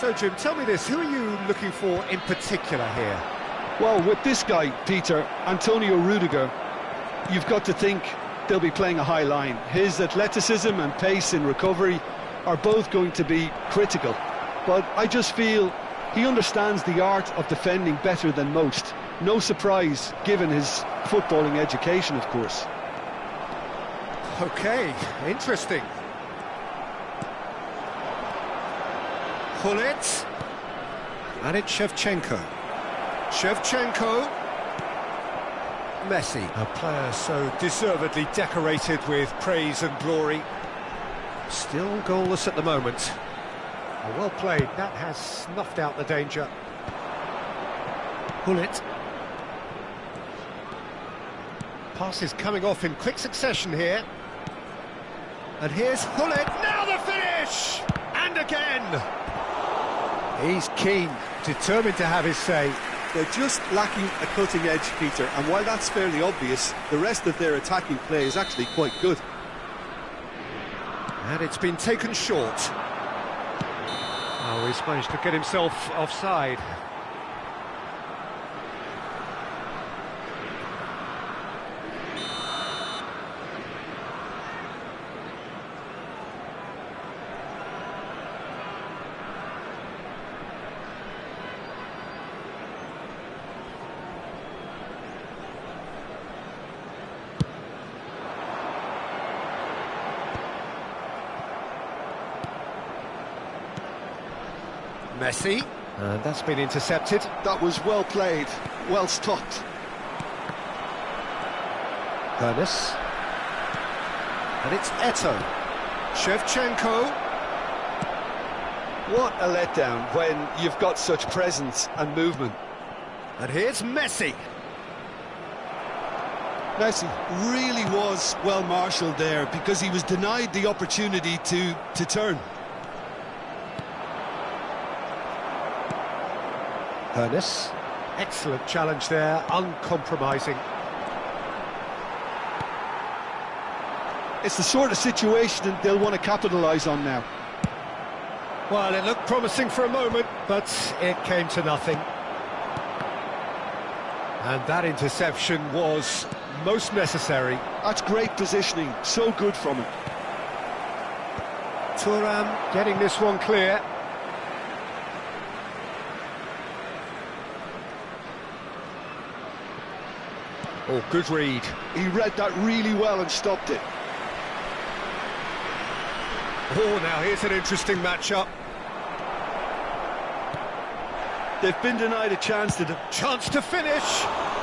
So, Jim, tell me this, who are you looking for in particular here? Well, with this guy, Peter, Antonio Rudiger, you've got to think they'll be playing a high line. His athleticism and pace in recovery are both going to be critical. But I just feel he understands the art of defending better than most. No surprise, given his footballing education, of course. Okay, interesting. Hullet. And it's Shevchenko. Shevchenko. Messi. A player so deservedly decorated with praise and glory. Still goalless at the moment. Oh, well played. That has snuffed out the danger. Hullet. Pass is coming off in quick succession here. And here's Hullet. Now the finish! And again! He's keen, determined to have his say. They're just lacking a cutting edge, Peter, and while that's fairly obvious, the rest of their attacking play is actually quite good. And it's been taken short. Oh, he's managed to get himself offside. Messi, and that's been intercepted. That was well played, well stopped. Ernest. And it's Eto. Shevchenko. What a letdown when you've got such presence and movement. And here's Messi. Messi really was well marshalled there because he was denied the opportunity to turn. Ernest. Excellent challenge there, uncompromising. It's the sort of situation they'll want to capitalise on now. Well, it looked promising for a moment, but it came to nothing. And that interception was most necessary. That's great positioning, so good from him. Thuram getting this one clear. Oh, good read. He read that really well and stopped it. Oh, now here's an interesting matchup. They've been denied a chance to finish.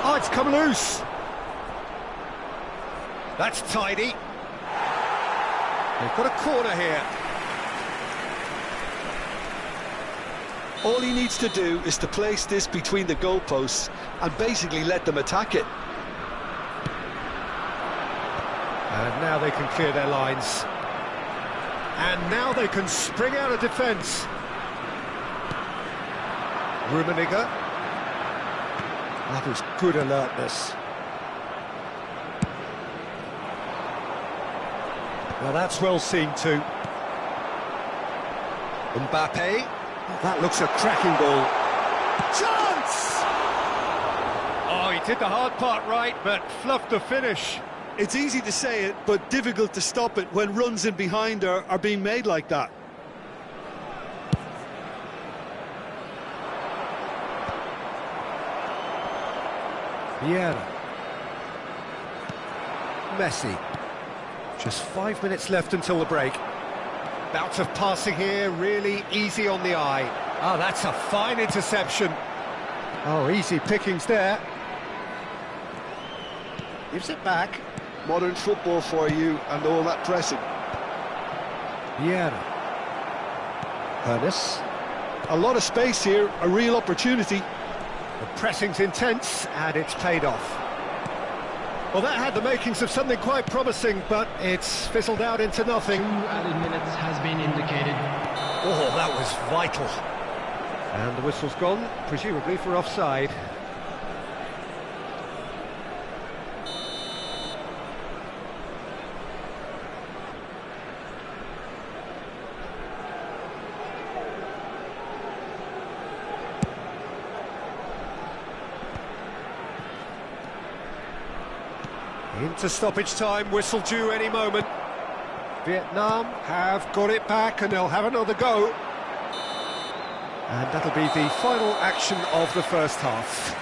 Oh, it's come loose. That's tidy. They've got a corner here. All he needs to do is to place this between the goalposts and basically let them attack it. And now they can clear their lines. And now they can spring out of defence. Rummenigge. That was good alertness. Well, that's well seen too. Mbappe. That looks a cracking ball. Chance! Oh, he did the hard part right, but fluffed the finish. It's easy to say it, but difficult to stop it when runs in behind are being made like that. Vieira. Messi. Just 5 minutes left until the break. Bout of passing here, really easy on the eye. Oh, that's a fine interception. Oh, easy pickings there. Gives it back. Modern football for you and all that pressing. Vieira. Ernest. A lot of space here, a real opportunity. The pressing's intense, and it's paid off. Well, that had the makings of something quite promising, but it's fizzled out into nothing. 2 added minutes has been indicated. Oh, that was vital. And the whistle's gone, presumably for offside. Into stoppage time, whistle due any moment. Vietnam have got it back and they'll have another go. And that'll be the final action of the first half.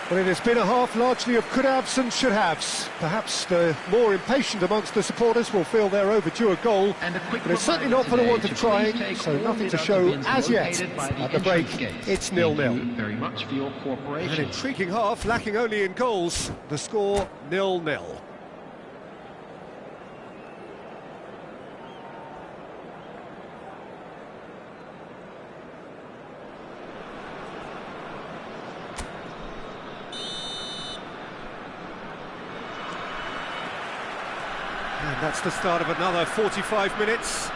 Well, it has been a half largely of could-haves and should-haves. Perhaps the more impatient amongst the supporters will feel they're overdue a goal, but it's certainly not for the want of trying, so nothing to show as yet. At the break, it's 0-0. Thank you very much for your An cooperation. intriguing half, lacking only in goals. The score 0-0. And that's the start of another 45 minutes.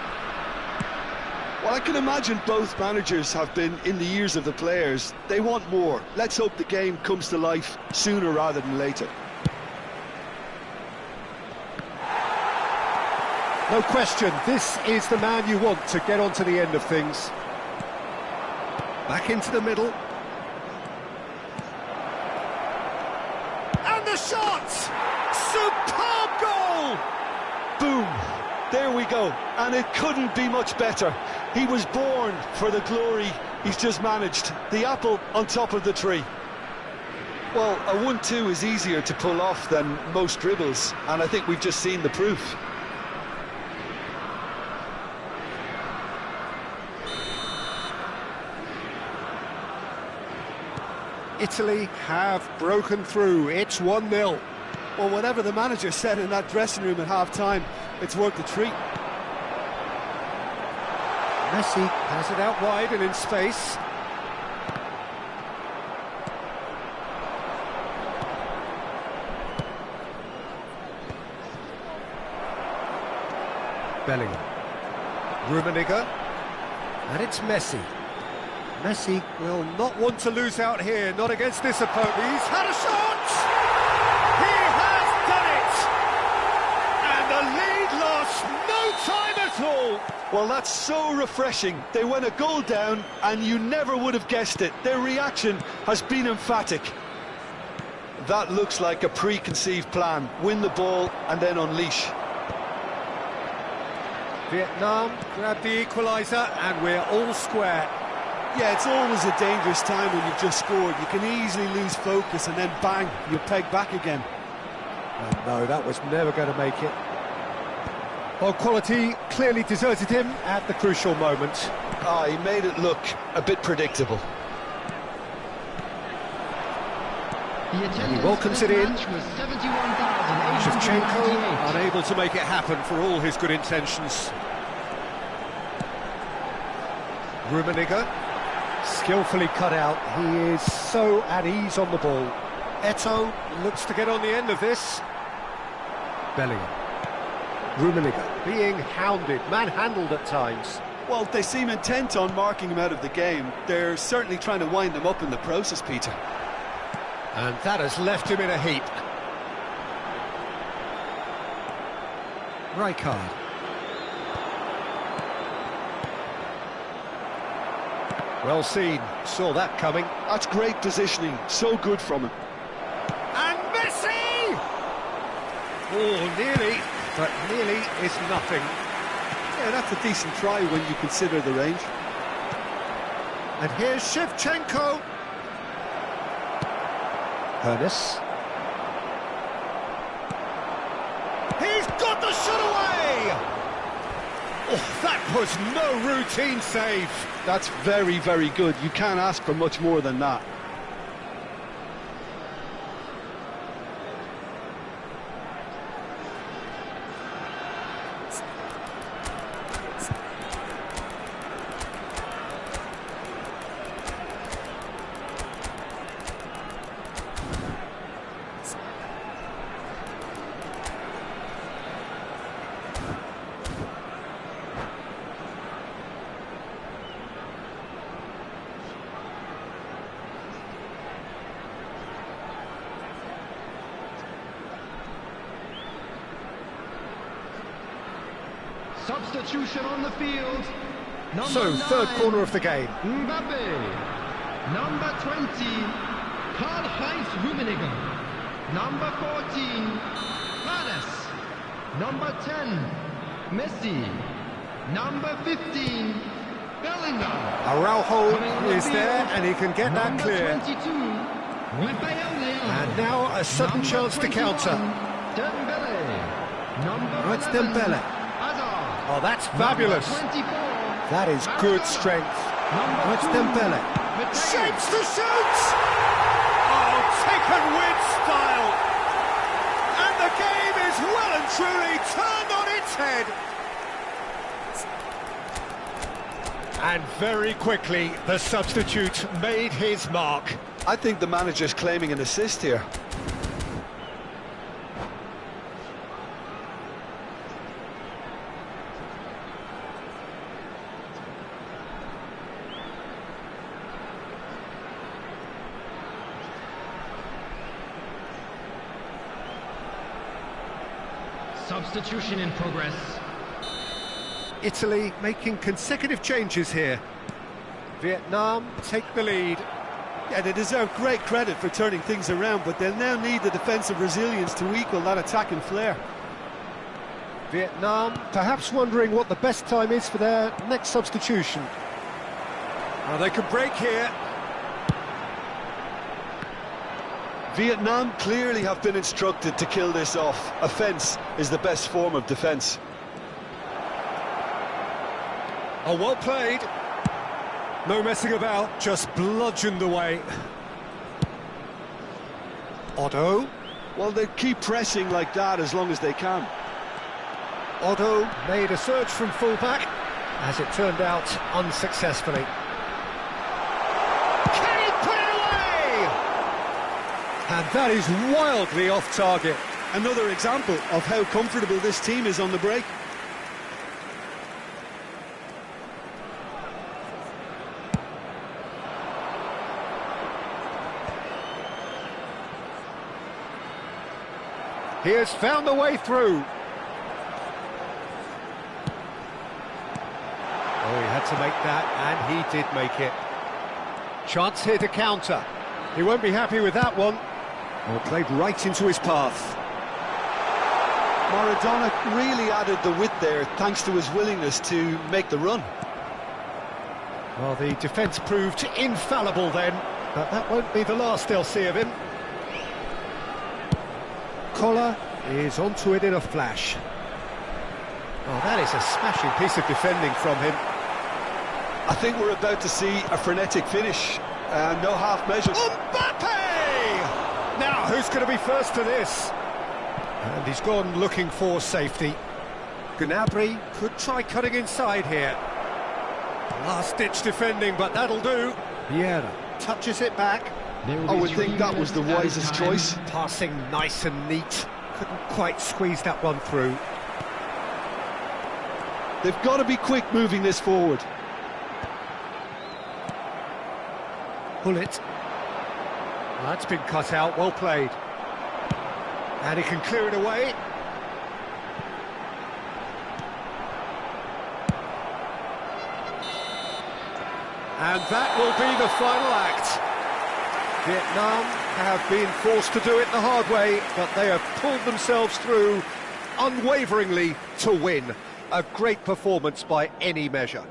Well, I can imagine both managers have been in the ears of the players. They want more. Let's hope the game comes to life sooner rather than later. No question, this is the man you want to get onto the end of things. Back into the middle. And the shot! Superb goal! Boom! There we go. And it couldn't be much better. He was born for the glory he's just managed. The apple on top of the tree. Well, a 1-2 is easier to pull off than most dribbles, and I think we've just seen the proof. Italy have broken through. It's 1-0. Well, whatever the manager said in that dressing room at half-time, it's worth the treat. Messi has it out wide and in space. Bellingham. Rummenigge. And it's Messi. Messi will not want to lose out here, not against this opponent. He's had a shot! He has done it! And the lead lost no time at all! Well, that's so refreshing. They went a goal down, and you never would have guessed it. Their reaction has been emphatic. That looks like a preconceived plan. Win the ball and then unleash. Vietnam grab the equaliser, and we're all square. Yeah, it's always a dangerous time when you've just scored. You can easily lose focus and then bang, you're pegged back again. And no, that was never going to make it. Well, quality clearly deserted him at the crucial moment. He made it look a bit predictable. He welcomes it in. Shevchenko 71,898. unable to make it happen for all his good intentions. Rummenigge, skillfully cut out. He is so at ease on the ball. Eto'o looks to get on the end of this. Bellingham. Rummenigge being hounded, manhandled at times. Well, they seem intent on marking him out of the game. They're certainly trying to wind him up in the process, Peter. And that has left him in a heap. Rijkaard. Well seen, saw that coming. That's great positioning, so good from him. And Messi! Oh, nearly, but nearly is nothing. Yeah, that's a decent try when you consider the range. And here's Shevchenko. Hernes. He's got the shot away! Oh, that was no routine save. That's very, very good. You can't ask for much more than that. Substitution on the field. So, third corner of the game. Mbappe. Number 20, Karl-Heinz Rummenigge. Number 14, Paredes. Number 10, Messi. Number 15, Bellingham. Araujo Coming on the is there, field, and he can get that number clear. 22, Rafael Leão. And now a sudden Number chance to 21, counter. Dembele. Number Oh, it's 11, Dembele. Hazard. Oh, that's fabulous. Number 24, That is good Maradona. strength. Number Oh, it's 2, Dembele. Mateo. Shapes to shoot! Oh, taken with style. And the game is well and truly turned on its head. And very quickly, the substitute made his mark. I think the manager's claiming an assist here. Substitution in progress. Italy making consecutive changes here. Vietnam take the lead. Yeah, they deserve great credit for turning things around, but they'll now need the defensive resilience to equal that attacking flair. Vietnam perhaps wondering what the best time is for their next substitution. Well, they could break here. Vietnam clearly have been instructed to kill this off. Offence is the best form of defence. Oh, well played. No messing about, just bludgeoned away. Otto. Well, they keep pressing like that as long as they can. Otto made a surge from fullback, as it turned out unsuccessfully. Can he put it away? And that is wildly off target. Another example of how comfortable this team is on the break. He has found a way through. Oh, he had to make that, and he did make it. Chance here to counter. He won't be happy with that one. Well, played right into his path. Maradona really added the width there thanks to his willingness to make the run. Well, the defence proved infallible then, but that won't be the last they'll see of him. Collar is onto it in a flash. Oh, that is a smashing piece of defending from him. I think we're about to see a frenetic finish. No half measures. Mbappe! Now, who's going to be first to this? And he's gone looking for safety. Gnabry could try cutting inside here. Last-ditch defending, but that'll do. Vieira touches it back. I would think that was the wisest choice. Passing nice and neat. Couldn't quite squeeze that one through. They've got to be quick moving this forward. Bullet. That's been cut out, well played. And he can clear it away. And that will be the final act. Vietnam have been forced to do it the hard way, but they have pulled themselves through unwaveringly to win. A great performance by any measure.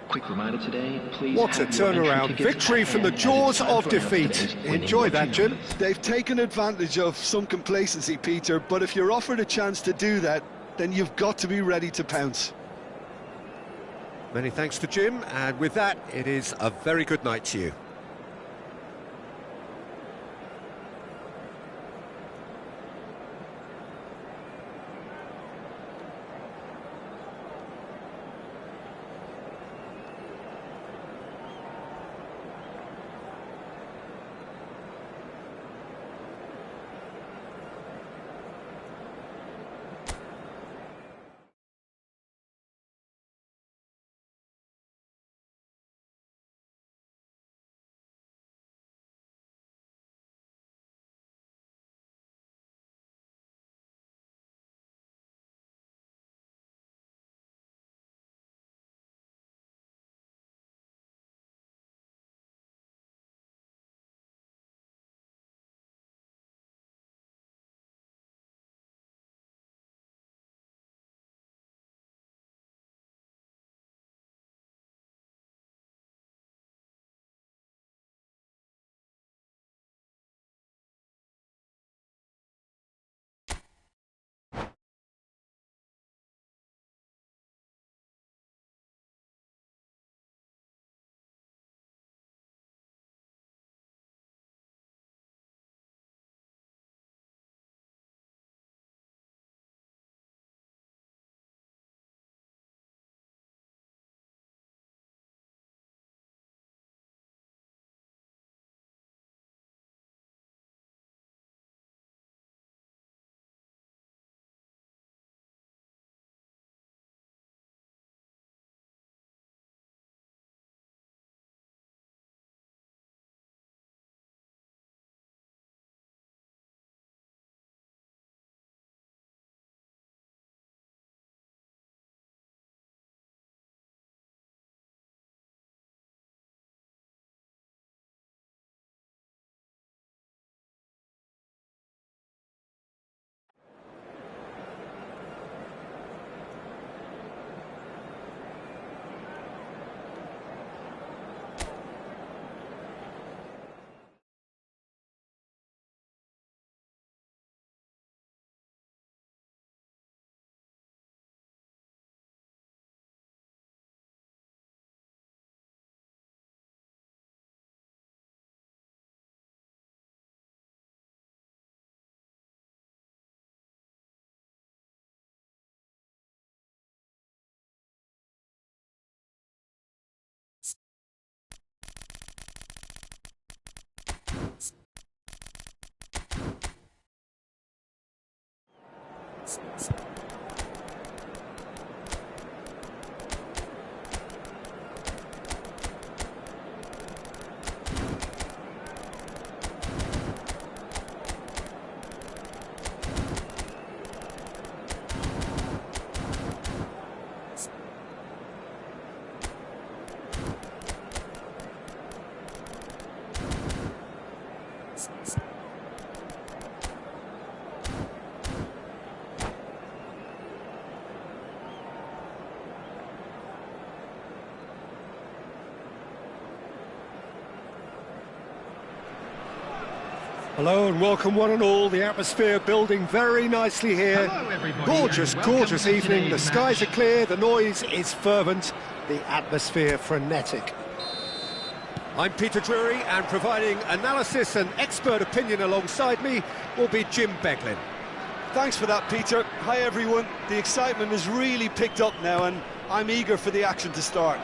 Quick reminder today, please. What a have your entry turnaround. tickets Victory at from the hand, jaws and it's of time for defeat. today's winning Enjoy that, Jim. opportunities. They've taken advantage of some complacency, Peter, but if you're offered a chance to do that, then you've got to be ready to pounce. Many thanks to Jim, and with that, it is a very good night to you. Hello and welcome one and all. The atmosphere building very nicely here. Hello, everybody, Gorgeous, and welcome gorgeous to evening. The today's skies are match. clear, the noise is fervent, the atmosphere frenetic. I'm Peter Drury, and providing analysis and expert opinion alongside me will be Jim Beglin. Thanks for that, Peter. Hi, everyone. The excitement has really picked up now, and I'm eager for the action to start.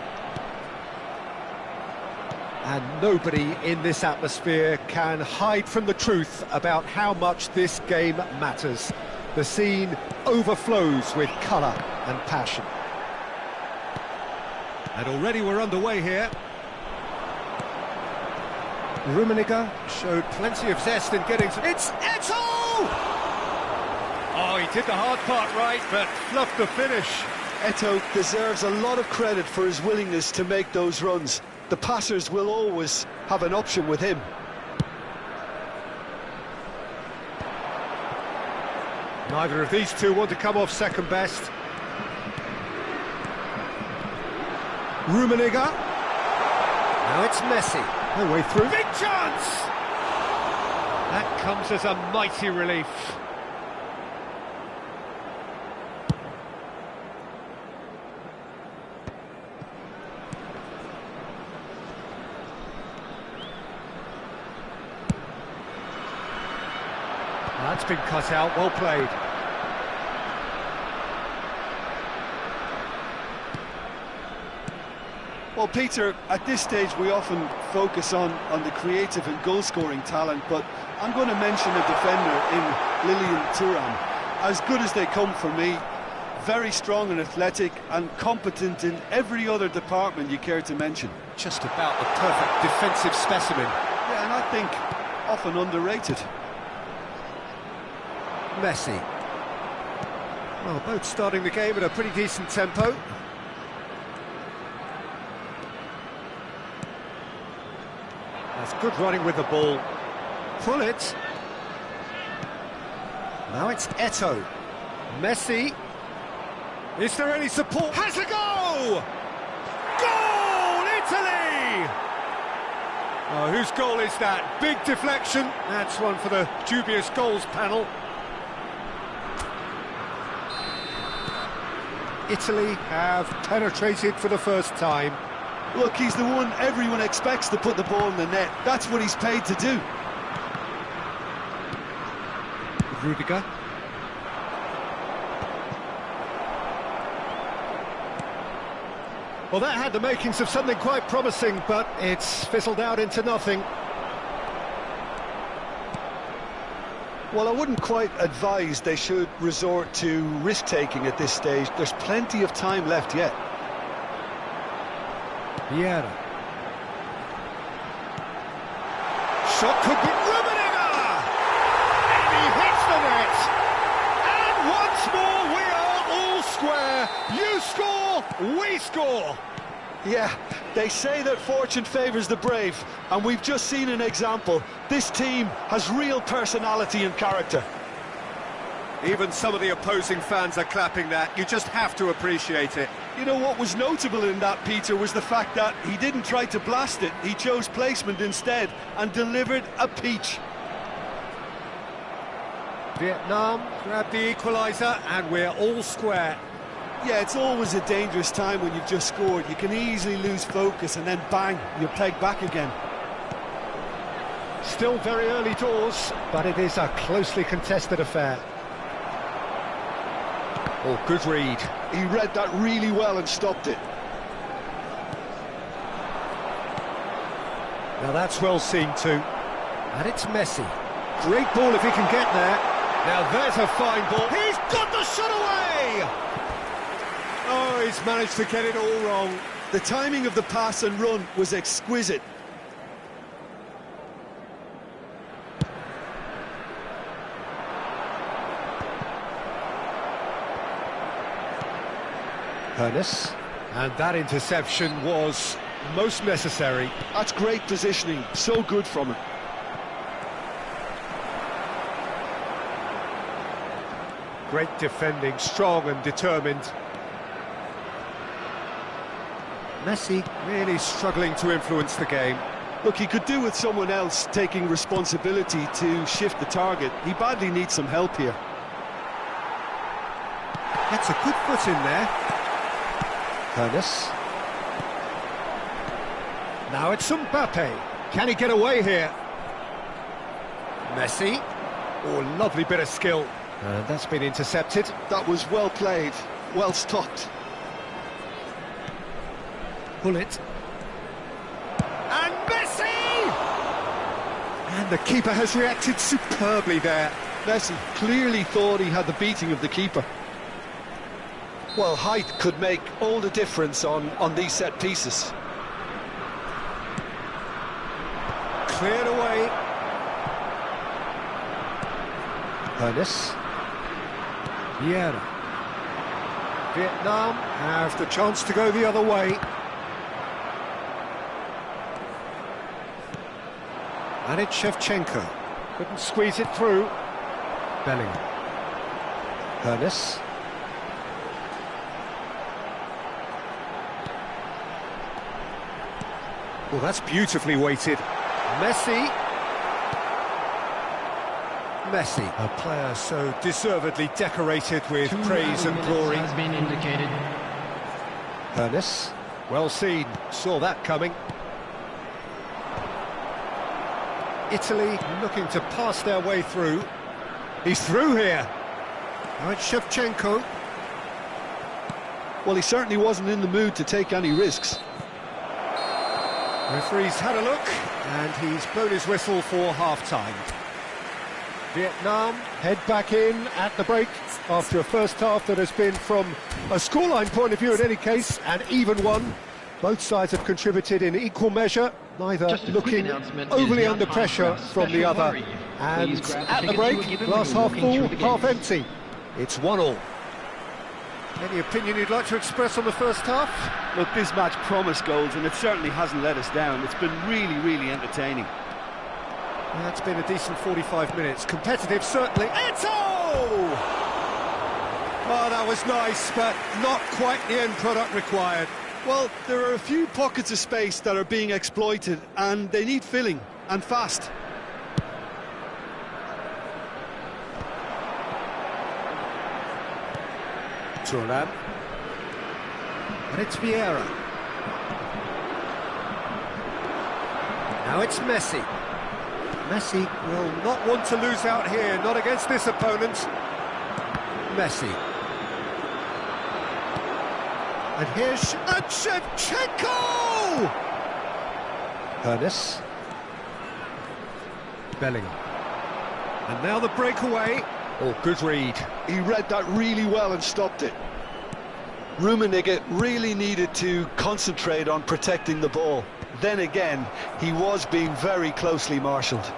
And nobody in this atmosphere can hide from the truth about how much this game matters. The scene overflows with colour and passion. And already we're underway here. Rummenigge showed plenty of zest in getting to... It's Eto'o! Oh, he did the hard part right, but fluffed the finish. Eto'o deserves a lot of credit for his willingness to make those runs. The passers will always have an option with him. Neither of these two want to come off second best. Rummenigge. Now it's Messi. No way through. Big chance! That comes as a mighty relief. That's been cut out, well played. Well, Peter, at this stage we often focus on the creative and goal-scoring talent, but I'm going to mention a defender in Lilian Thuram. As good as they come for me, very strong and athletic and competent in every other department you care to mention. Just about the perfect defensive specimen. Yeah, and I think often underrated. Messi. Well, both starting the game at a pretty decent tempo. That's good running with the ball. Pull it. Now it's Eto'o. Messi. Is there any support? Has a goal! Goal, Italy! Oh, whose goal is that? Big deflection. That's one for the dubious goals panel. Italy have penetrated for the first time. Look, he's the one everyone expects to put the ball in the net. That's what he's paid to do. Rudiger. Well, that had the makings of something quite promising, but it's fizzled out into nothing. Well, I wouldn't quite advise they should resort to risk-taking at this stage. There's plenty of time left yet. Vieira. Shot could be Rummenigge! And he hits the net! And once more we are all square. You score, we score! Yeah, they say that fortune favours the brave, and we've just seen an example. This team has real personality and character. Even some of the opposing fans are clapping that. You just have to appreciate it. You know, what was notable in that, Peter, was the fact that he didn't try to blast it. He chose placement instead and delivered a peach. Vietnam grab the equaliser and we're all square. Yeah, it's always a dangerous time when you've just scored. You can easily lose focus and then bang, you're pegged back again. Still very early doors, but it is a closely contested affair. Oh, good read. He read that really well and stopped it. Now that's well seen too. And it's Messi. Great ball if he can get there. Now there's a fine ball. He's got the shot away! Oh, he's managed to get it all wrong. The timing of the pass and run was exquisite. Ernest. And that interception was most necessary. That's great positioning, so good from him. Great defending, strong and determined. Messi really struggling to influence the game. Look, he could do with someone else taking responsibility to shift the target. He badly needs some help here. That's a good foot in there. Ernest. Now it's Mbappe. Can he get away here? Messi. Oh, lovely bit of skill. And that's been intercepted. That was well played, well stopped. Pull it. And Messi! And the keeper has reacted superbly there. Messi clearly thought he had the beating of the keeper. Well, height could make all the difference on these set pieces. Cleared away. Ernest. Vieira. Vietnam have the chance to go the other way. And it's Shevchenko. Couldn't squeeze it through. Bellingham. Ernest. Well, that's beautifully weighted. Messi. Messi, a player so deservedly decorated with praise and glory. Has been indicated. Ernest, well seen, saw that coming. Italy looking to pass their way through. He's through here. Now it's Shevchenko. Well, he certainly wasn't in the mood to take any risks. Referee's had a look, and he's blown his whistle for half-time. Vietnam head back in at the break after a first half that has been, from a scoreline point of view in any case, an even one. Both sides have contributed in equal measure, neither looking overly under pressure from the other. And at the break, glass half full, half empty. It's 1-1. Any opinion you'd like to express on the first half? Look, this match promised goals, and it certainly hasn't let us down. It's been really, really entertaining. That's been a decent 45 minutes. Competitive, certainly. Eto'o! Oh, that was nice, but not quite the end product required. Well, there are a few pockets of space that are being exploited, and they need filling, and fast. Thuram. And it's Vieira. Now it's Messi. Messi will not want to lose out here, not against this opponent. Messi. And here's Shevchenko! Ernest. Bellingham. And now the breakaway. Oh, good read. He read that really well and stopped it. Rummenigge really needed to concentrate on protecting the ball. Then again, he was being very closely marshalled.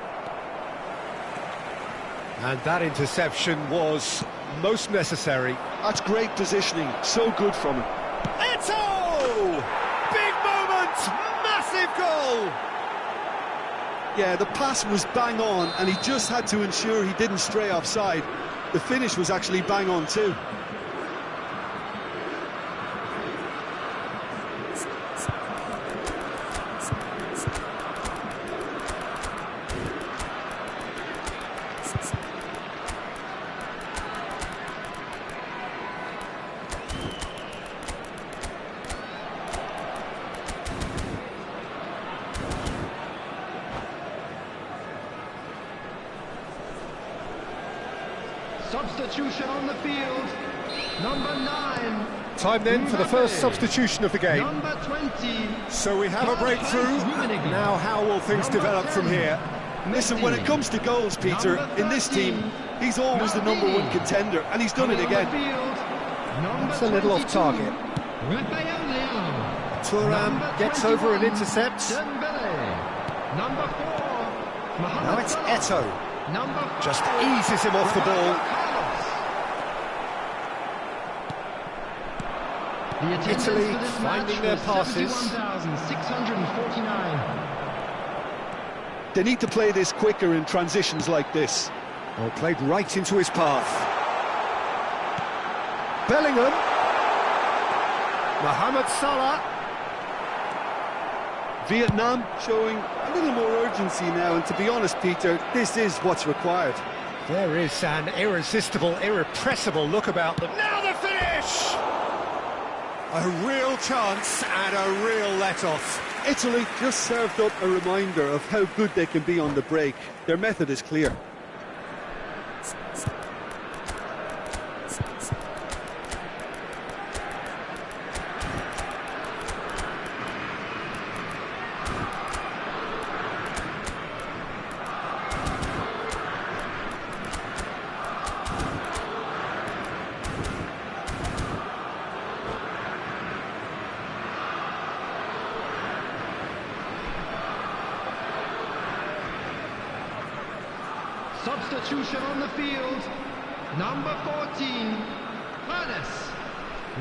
And that interception was most necessary. That's great positioning, so good from him. Eto'o! Big moment! Massive goal! Yeah, the pass was bang on, and he just had to ensure he didn't stray offside. The finish was actually bang on too. Substitution on the field. Number 9. Time then for the first substitution of the game. Number 20. So we have a breakthrough. Now how will things develop from here? Listen, when it comes to goals, Peter, in this team, he's always the #1 contender, and he's done it again. It's a little off target. Thuram gets over and intercepts. Now it's Eto'o. Just eases him off the ball. Italy finding their passes. 1,649. They need to play this quicker in transitions like this. Well, played right into his path. Bellingham. Mohamed Salah. Vietnam showing a little more urgency now, and to be honest, Peter, this is what's required. There is an irresistible, irrepressible look about them. Now the finish! A real chance and a real let-off. Italy just served up a reminder of how good they can be on the break. Their method is clear. Substitution on the field. Number 14, Palace.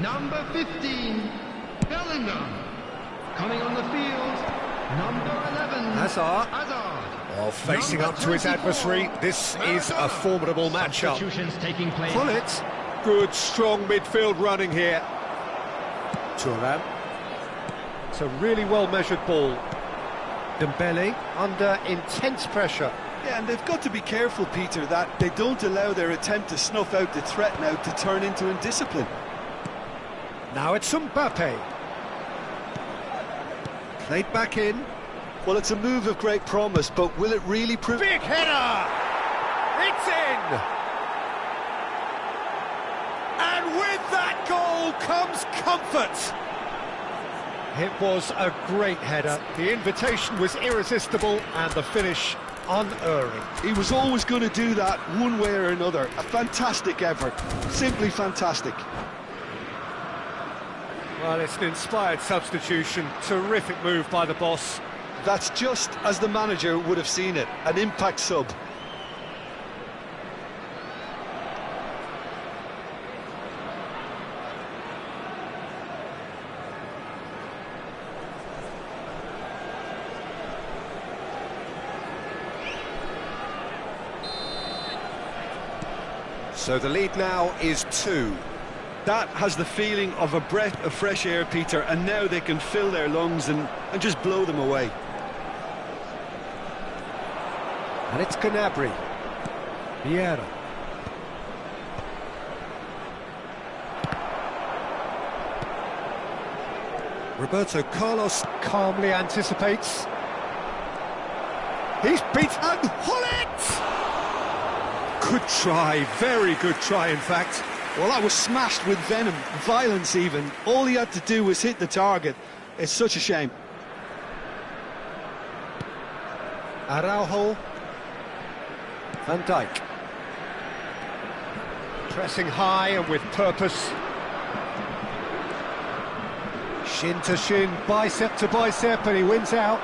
Number 15, Bellingham. Coming on the field, number 11, Hazard. Well, facing Number up to his 24, adversary, this is a formidable matchup. Substitutions taking place. Pull it. Good, strong midfield running here. Thuram. It's a really well-measured ball. Dembele under intense pressure. Yeah, and they've got to be careful, Peter, that they don't allow their attempt to snuff out the threat now to turn into indiscipline. Now it's Mbappe. Played back in. Well, it's a move of great promise, but will it really prove... Big header! It's in! And with that goal comes comfort. It was a great header. The invitation was irresistible and the finish unerring. He was always going to do that one way or another. A fantastic effort. Simply fantastic. Well, it's an inspired substitution. Terrific move by the boss. That's just as the manager would have seen it. An impact sub. So the lead now is 2. That has the feeling of a breath of fresh air, Peter, and now they can fill their lungs and just blow them away. And it's Gnabry. Vieira. Roberto Carlos calmly anticipates. He's beaten. Hullet! Good try, very good try, in fact. Well, that was smashed with venom, violence even. All he had to do was hit the target. It's such a shame. Araujo. Van Dijk. Pressing high and with purpose. Shin to shin, bicep to bicep, and he wins out.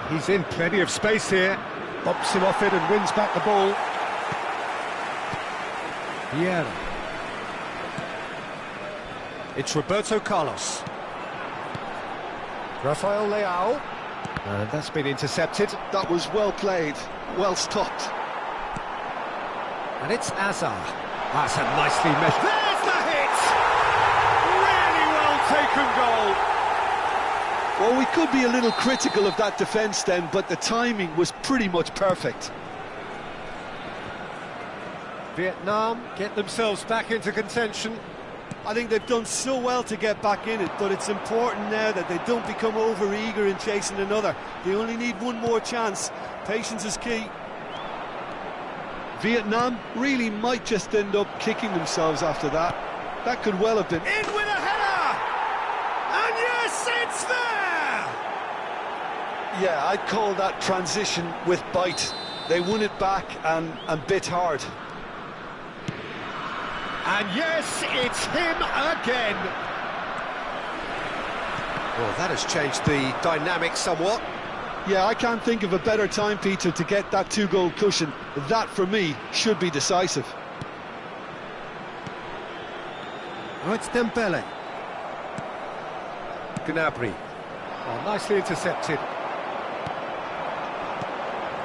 He's in plenty of space here. Bops him off it and wins back the ball. Vieira. It's Roberto Carlos. Rafael Leao. And that's been intercepted. That was well played, well stopped. And it's Hazard. That's a nicely measured... There's the hit! Really well taken goal. Well, we could be a little critical of that defence then, but the timing was pretty much perfect. Vietnam get themselves back into contention. I think they've done so well to get back in it, but it's important now that they don't become over-eager in chasing another. They only need one more chance. Patience is key. Vietnam really might just end up kicking themselves after that. That could well have been... In with a header! And yes, it's there! Yeah, I'd call that transition with bite. They won it back and bit hard. And yes, it's him again. Well, that has changed the dynamic somewhat. Yeah, I can't think of a better time, Peter, to get that two-goal cushion. That, for me, should be decisive. Oh, it's Dembele. Gnabry. Oh, nicely intercepted.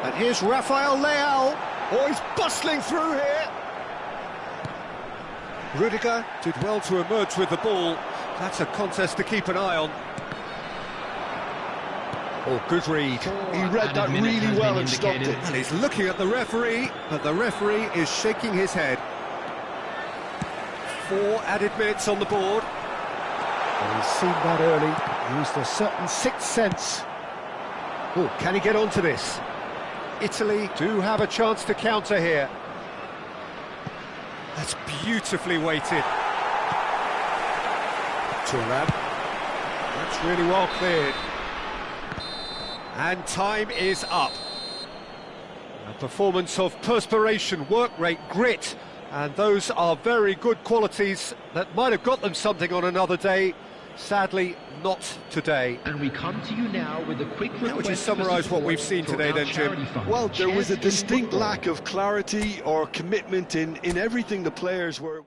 And here's Rafael Leao. Oh, he's bustling through here. Rudiger did well to emerge with the ball. That's a contest to keep an eye on. Oh, good read. He read that really well and stopped it. And he's looking at the referee, but the referee is shaking his head. 4 added minutes on the board. And he's seen that early, used a certain sixth sense. Oh, can he get onto this? Italy do have a chance to counter here. That's beautifully weighted. Thuram. That's really well cleared. And time is up. A performance of perspiration, work rate, grit, and those are very good qualities that might have got them something on another day. Sadly, not today. And we come to you now with a quick request. How would you summarise what we've seen today then, Jim? Well, there was a distinct lack of clarity or commitment in everything the players were...